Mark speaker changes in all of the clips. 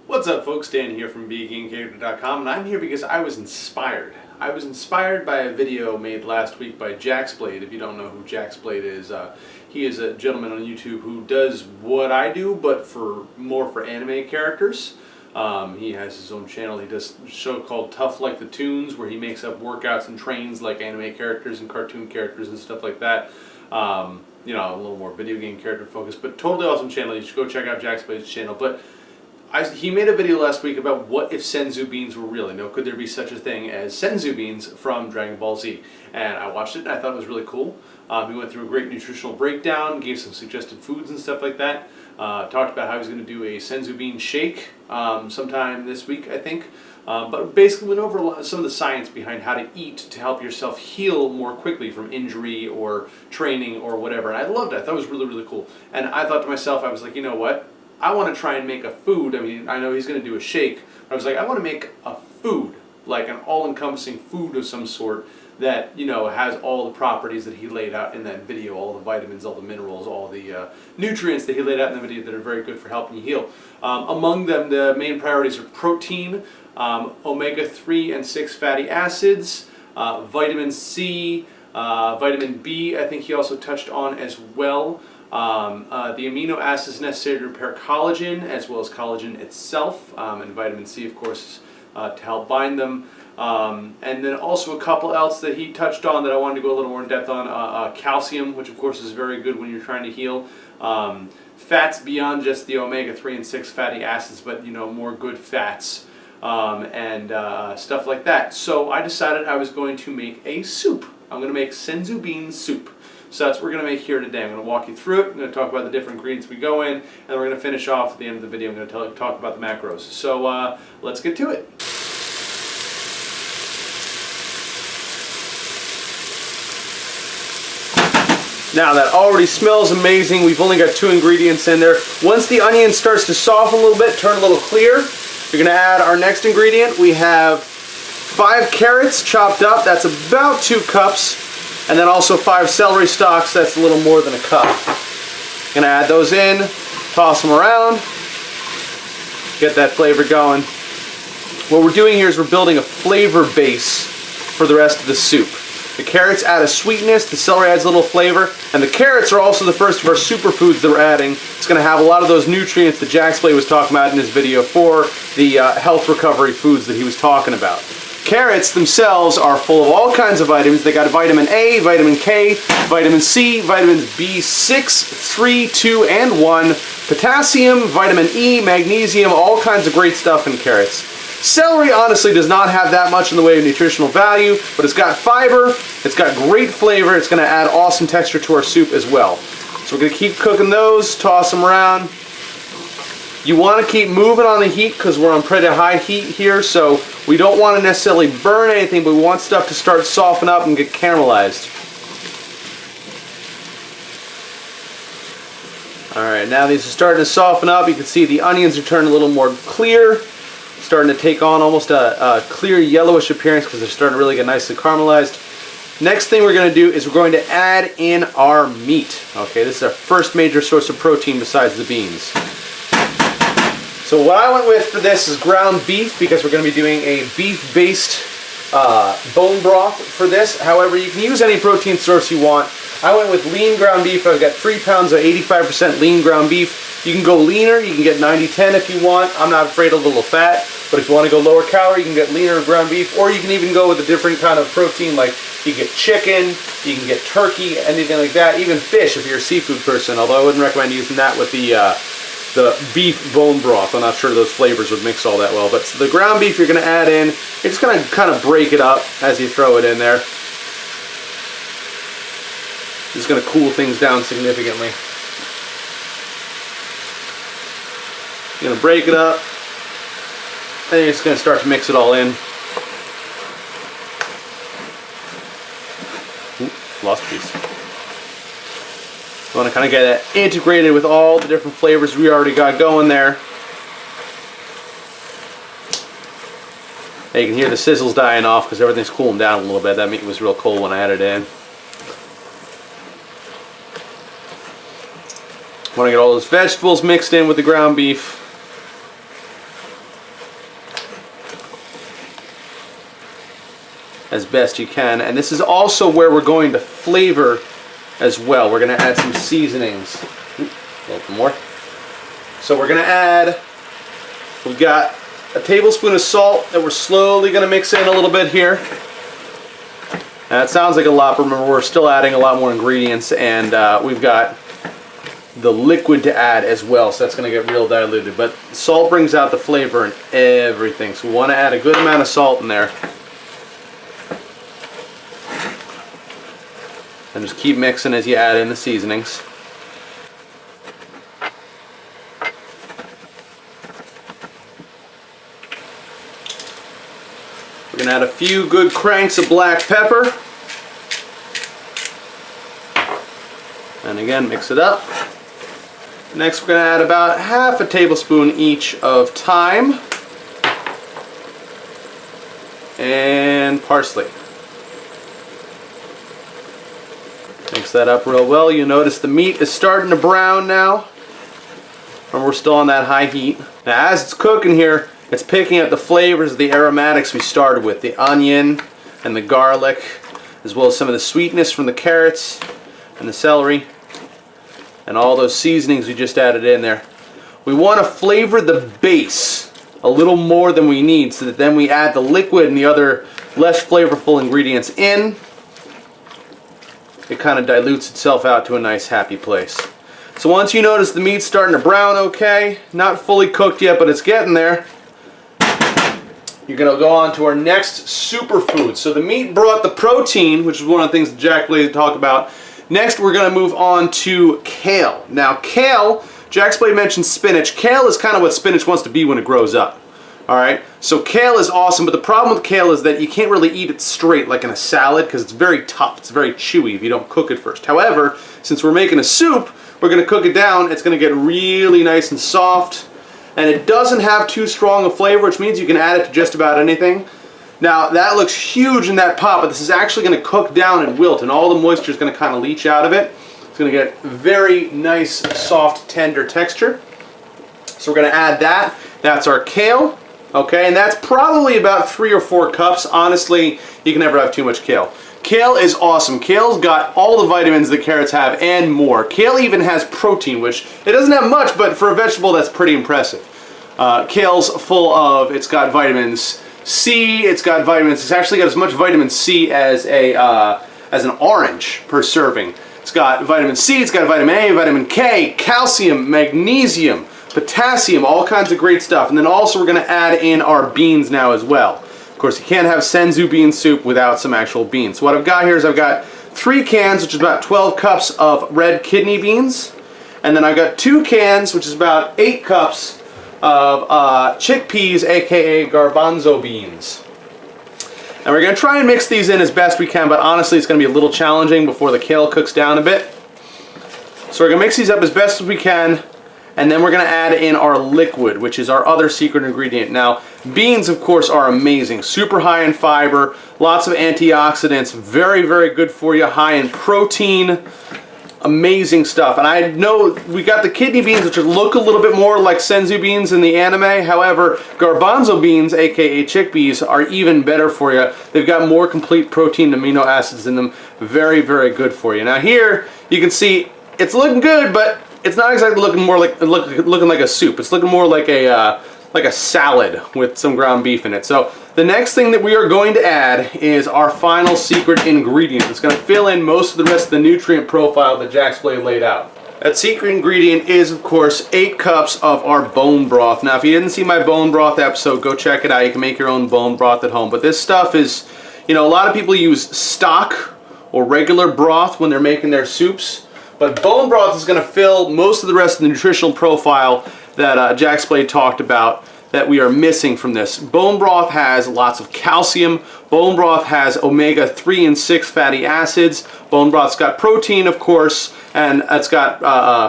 Speaker 1: What's up, folks? Dan here from BeAGameCharacter.com, and I'm here because I was inspired. I was inspired by a video made last week by Jaxblade. If you don't know who Jaxblade is, he is a gentleman on YouTube who does what I do, but more for anime characters. He has his own channel. He does a show called Tough Like the Toons, where he makes up workouts and trains like anime characters and cartoon characters and stuff like that. You know, a little more video game character focused, but totally awesome channel. You should go check out Jaxblade's channel. But he made a video last week about what if Senzu beans were real. You know, could there be such a thing as Senzu beans from Dragon Ball Z? And I watched it and I thought it was really cool. He went through a great nutritional breakdown, gave some suggested foods and stuff like that. Talked about how he's going to do a Senzu bean shake sometime this week, I think. But basically went over some of the science behind how to eat to help yourself heal more quickly from injury or training or whatever. And I loved it. I thought it was really, really cool. And I thought to myself, I was like, you know what? I want to try and make a food. I mean, I know he's going to do a shake, but I was like, I want to make a food, like an all-encompassing food of some sort that, you know, has all the properties that he laid out in that video, all the vitamins, all the minerals, all the nutrients that he laid out in the video that are very good for helping you heal. Among them, the main priorities are protein, omega-3 and 6 fatty acids, vitamin C, vitamin B, I think he also touched on as well. The amino acids necessary to repair collagen, as well as collagen itself, and vitamin C, of course, to help bind them. And then also a couple else that he touched on that I wanted to go a little more in depth on. Calcium, which of course is very good when you're trying to heal. Fats beyond just the omega-3 and 6 fatty acids, but, you know, more good fats and stuff like that. So I decided I was going to make a soup. I'm going to make Senzu bean soup. So that's what we're going to make here today. I'm going to walk you through it. I'm going to talk about the different ingredients we go in, and we're going to finish off at the end of the video. I'm going to talk about the macros. So let's get to it. Now that already smells amazing. We've only got 2 ingredients in there. Once the onion starts to soften a little bit, turn a little clear, we're going to add our next ingredient. We have 5 carrots chopped up. That's about 2 cups. And then also 5 celery stalks, that's a little more than a cup. Gonna add those in, toss them around, get that flavor going. What we're doing here is we're building a flavor base for the rest of the soup. The carrots add a sweetness, the celery adds a little flavor, and the carrots are also the first of our superfoods that we're adding. It's gonna have a lot of those nutrients that Jaxblade was talking about in his video for the health recovery foods that he was talking about. Carrots themselves are full of all kinds of vitamins. They got vitamin A, vitamin K, vitamin C, vitamins B6, 3, 2, and 1, potassium, vitamin E, magnesium, all kinds of great stuff in carrots. Celery honestly does not have that much in the way of nutritional value, but it's got fiber, it's got great flavor, it's going to add awesome texture to our soup as well. So we're going to keep cooking those, toss them around. You want to keep moving on the heat because we're on pretty high heat here, so we don't want to necessarily burn anything, but we want stuff to start soften up and get caramelized. Alright, now these are starting to soften up. You can see the onions are turning a little more clear, starting to take on almost a clear yellowish appearance because they're starting to really get nicely caramelized. Next thing we're going to do is we're going to add in our meat. Okay, this is our first major source of protein besides the beans. So what I went with for this is ground beef because we're going to be doing a beef-based bone broth for this. However, you can use any protein source you want. I went with lean ground beef. I've got 3 pounds of 85% lean ground beef. You can go leaner. You can get 90-10 if you want. I'm not afraid of a little fat. But if you want to go lower calorie, you can get leaner ground beef. Or you can even go with a different kind of protein, like you can get chicken, you can get turkey, anything like that. Even fish if you're a seafood person, although I wouldn't recommend using that with the beef bone broth. I'm not sure those flavors would mix all that well. But the ground beef you're going to add in, you're just going to kind of break it up as you throw it in there. It's going to cool things down significantly. You're going to break it up, and you're just going to start to mix it all in. Ooh, lost a piece. You want to kind of get it integrated with all the different flavors we already got going there. And you can hear the sizzles dying off because everything's cooling down a little bit. That meat was real cold when I had it in. Want to get all those vegetables mixed in with the ground beef. as best you can. And this is also where we're going to flavor as well. We're going to add some seasonings. A little more. So we're going to add, we've got a tablespoon of salt that we're slowly going to mix in a little bit here. Now it sounds like a lot, but remember we're still adding a lot more ingredients, and we've got the liquid to add as well, so that's going to get real diluted. But salt brings out the flavor and everything, so we want to add a good amount of salt in there. And just keep mixing as you add in the seasonings. We're going to add a few good cranks of black pepper. And again, mix it up. Next we're going to add about half a tablespoon each of thyme and parsley. Mix that up real well. You notice the meat is starting to brown now, and we're still on that high heat. Now as it's cooking here, it's picking up the flavors of the aromatics we started with, the onion and the garlic, as well as some of the sweetness from the carrots and the celery, and all those seasonings we just added in there. We want to flavor the base a little more than we need, so that then we add the liquid and the other less flavorful ingredients in. It kind of dilutes itself out to a nice happy place. So once you notice the meat's starting to brown okay, not fully cooked yet, but it's getting there, you're going to go on to our next superfood. So the meat brought the protein, which is one of the things that Jaxblade talked about. Next, we're going to move on to kale. Now, kale, Jaxblade mentioned spinach. Kale is kind of what spinach wants to be when it grows up. Alright, so kale is awesome, but the problem with kale is that you can't really eat it straight like in a salad because it's very tough, it's very chewy if you don't cook it first. However, since we're making a soup, we're going to cook it down. It's going to get really nice and soft, and it doesn't have too strong a flavor, which means you can add it to just about anything. Now, that looks huge in that pot, but this is actually going to cook down and wilt, and all the moisture is going to kind of leach out of it. It's going to get very nice, soft, tender texture. So we're going to add that. That's our kale. Okay, and that's probably about 3 or 4 cups. Honestly, you can never have too much kale. Kale is awesome. Kale's got all the vitamins that carrots have and more. Kale even has protein, which it doesn't have much, but for a vegetable, that's pretty impressive. Kale's full of, it's got vitamins C, it's actually got as much vitamin C as an orange per serving. It's got vitamin C, it's got vitamin A, vitamin K, calcium, magnesium, potassium, all kinds of great stuff. And then also we're going to add in our beans now as well. Of course, you can't have Senzu bean soup without some actual beans. So what I've got here is I've got 3 cans, which is about 12 cups of red kidney beans. And then I've got 2 cans, which is about 8 cups of chickpeas, aka garbanzo beans. And we're going to try and mix these in as best we can, but honestly it's going to be a little challenging before the kale cooks down a bit. So we're going to mix these up as best as we can. And then we're going to add in our liquid, which is our other secret ingredient. Now, beans, of course, are amazing. Super high in fiber, lots of antioxidants, very, very good for you, high in protein, amazing stuff. And I know we got the kidney beans, which look a little bit more like Senzu beans in the anime. However, garbanzo beans, aka chickpeas, are even better for you. They've got more complete protein and amino acids in them. Very, very good for you. Now here, you can see it's looking good, but it's not exactly looking more like looking like a soup. It's looking more like a salad with some ground beef in it. So the next thing that we are going to add is our final secret ingredient. It's going to fill in most of the rest of the nutrient profile that Jaxblade laid out. That secret ingredient is, of course, 8 cups of our bone broth. Now, if you didn't see my bone broth episode, go check it out. You can make your own bone broth at home. But this stuff is, you know, a lot of people use stock or regular broth when they're making their soups. But bone broth is going to fill most of the rest of the nutritional profile that Jaxblade talked about that we are missing from this. Bone broth has lots of calcium. Bone broth has omega-3 and 6 fatty acids. Bone broth's got protein, of course, and it's got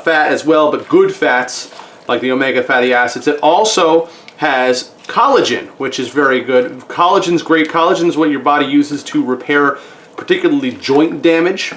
Speaker 1: fat as well, but good fats like the omega fatty acids. It also has collagen, which is very good. Collagen's great. Collagen is what your body uses to repair particularly joint damage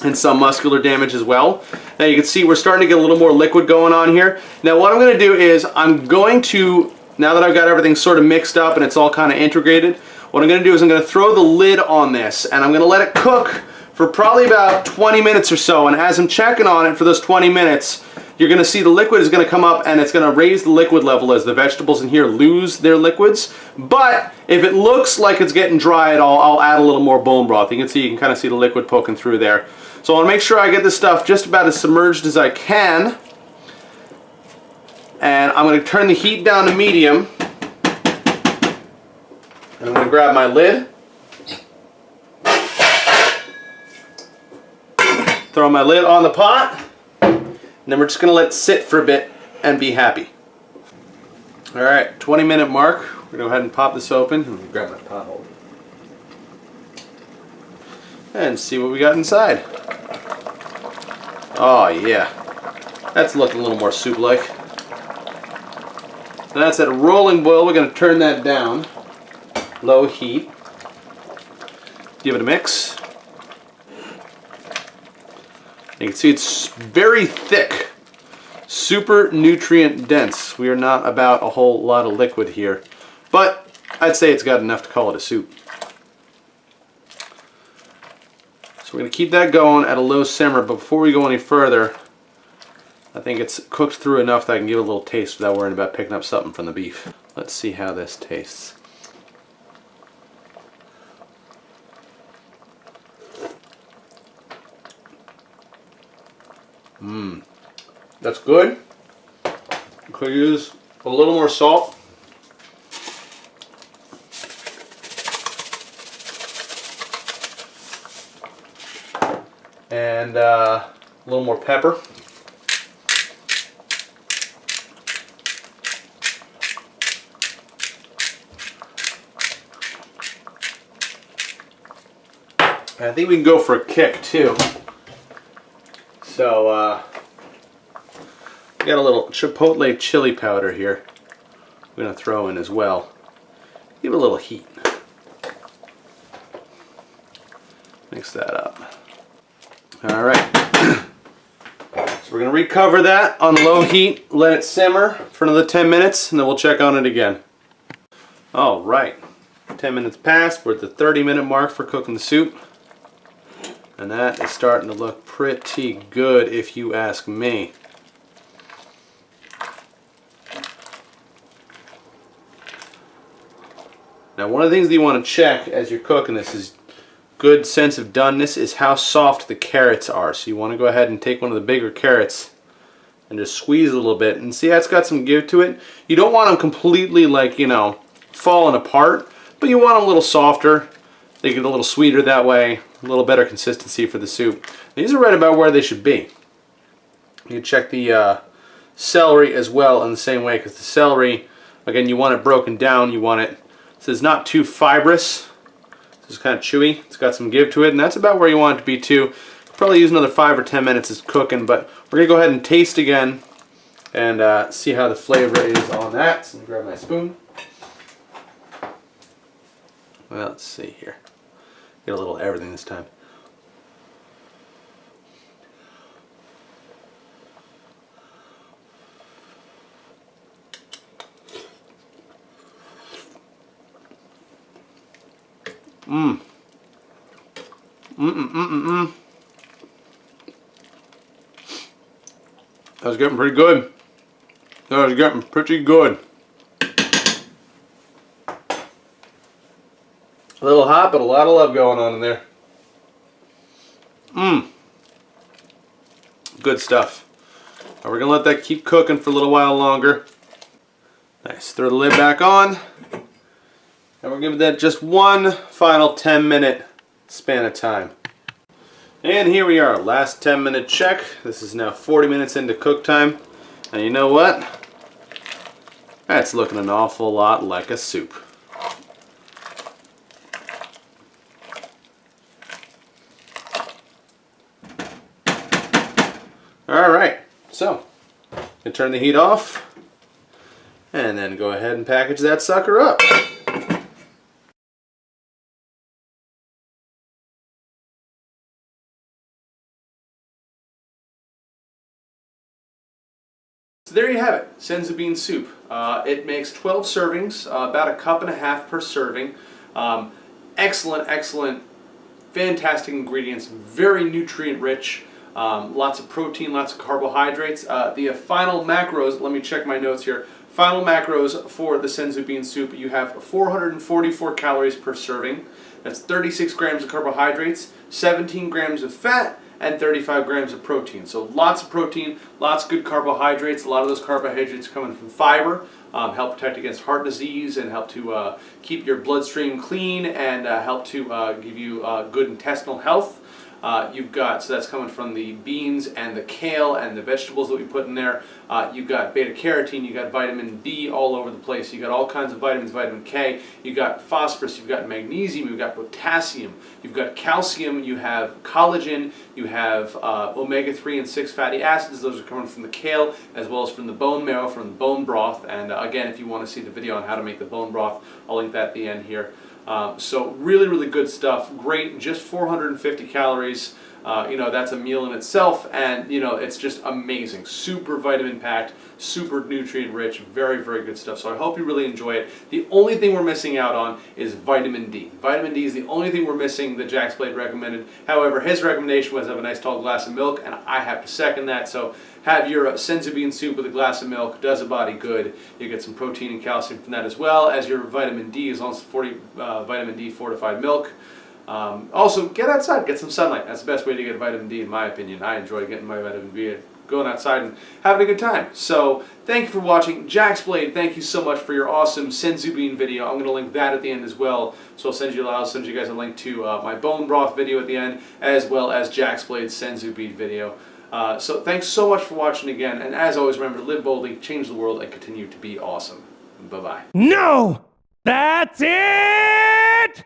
Speaker 1: and some muscular damage as well. Now you can see we're starting to get a little more liquid going on here. Now what I'm going to do is I'm going to, now that I've got everything sort of mixed up and it's all kind of integrated, what I'm going to do is I'm going to throw the lid on this, and I'm going to let it cook for probably about 20 minutes or so. And as I'm checking on it for those 20 minutes, you're going to see the liquid is going to come up, and it's going to raise the liquid level as the vegetables in here lose their liquids. But if it looks like it's getting dry at all, I'll add a little more bone broth. You can kind of see the liquid poking through there. So I want to make sure I get this stuff just about as submerged as I can. And I'm going to turn the heat down to medium. And I'm going to grab my lid. Throw my lid on the pot. And then we're just going to let it sit for a bit and be happy. Alright, 20-minute mark. We're going to go ahead and pop this open. I'm going to grab my pot holder. And see what we got inside. Oh yeah. That's looking a little more soup-like. That's at a rolling boil. We're going to turn that down. Low heat. Give it a mix. You can see it's very thick. Super nutrient dense. We are not about a whole lot of liquid here. But I'd say it's got enough to call it a soup. So we're going to keep that going at a low simmer. But before we go any further, I think it's cooked through enough that I can give it a little taste without worrying about picking up something from the beef. Let's see how this tastes. That's good. Could use a little more salt. And a little more pepper. I think we can go for a kick too. So we got a little chipotle chili powder here. We're going to throw in as well. Give it a little heat. Mix that up. All right. So we're going to recover that on low heat, let it simmer for another 10 minutes, and then we'll check on it again. All right. 10 minutes passed. We're at the 30-minute mark for cooking the soup. And that is starting to look pretty good if you ask me. Now one of the things that you want to check as you're cooking this is good sense of doneness is how soft the carrots are. So you want to go ahead and take one of the bigger carrots and just squeeze a little bit and see how it's got some give to it. You don't want them completely like, you know, falling apart, but you want them a little softer. They get a little sweeter that way, a little better consistency for the soup. These are right about where they should be. You can check the celery as well in the same way, because the celery, again, you want it broken down. You want it so it's not too fibrous. It's kind of chewy. It's got some give to it, and that's about where you want it to be too. Probably use another 5 or 10 minutes as cooking, but we're gonna go ahead and taste again and see how the flavor is on that. So let me grab my spoon. Well, let's see here. Get a little everything this time. That was getting pretty good. That was getting pretty good. A little hot, but a lot of love going on in there. Good stuff. Now we're going to let that keep cooking for a little while longer. Nice. Throw the lid back on. And we're giving that just one final 10-minute span of time. And here we are, last 10-minute check. This is now 40 minutes into cook time. And you know what? That's looking an awful lot like a soup. Alright, so you turn the heat off and then go ahead and package that sucker up. So there you have it, Senzu bean soup. It makes 12 servings, about a cup and a half per serving. Excellent, excellent, fantastic ingredients, very nutrient rich, lots of protein, lots of carbohydrates. The final macros, let me check my notes here. Final macros for the Senzu bean soup, you have 444 calories per serving. That's 36 grams of carbohydrates, 17 grams of fat, and 35 grams of protein. So lots of protein, lots of good carbohydrates. A lot of those carbohydrates coming from fiber, help protect against heart disease and help to keep your bloodstream clean and help to give you good intestinal health. You've got, so that's coming from the beans and the kale and the vegetables that we put in there. You've got beta carotene, you've got vitamin D all over the place. You've got all kinds of vitamins, vitamin K, you've got phosphorus, you've got magnesium, you've got potassium, you've got calcium, you have collagen, you have omega-3 and 6 fatty acids. Those are coming from the kale as well as from the bone marrow, from the bone broth. And again, if you want to see the video on how to make the bone broth, I'll link that at the end here. So really, really good stuff. Great, just 450 calories. You know, that's a meal in itself, and you know, it's just amazing. Super vitamin packed, super nutrient rich, very, very good stuff. So I hope you really enjoy it. The only thing we're missing out on is vitamin D. Vitamin D is the only thing we're missing that Jaxblade recommended. However, his recommendation was have a nice tall glass of milk, and I have to second that. So have your Senzu bean soup with a glass of milk. Does a body good. You get some protein and calcium from that as well as your vitamin D, as long as 40 vitamin D fortified milk. Also, get outside, get some sunlight. That's the best way to get vitamin D, in my opinion. I enjoy getting my vitamin D, going outside and having a good time. So, thank you for watching. Jaxblade, thank you so much for your awesome Senzu bean video. I'm going to link that at the end as well. So I'll send you guys a link to my bone broth video at the end, as well as Jaxblade's Senzu bean video. So thanks so much for watching again. And as always, remember to live boldly, change the world, and continue to be awesome. Bye-bye.
Speaker 2: No! That's it!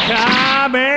Speaker 2: Come in!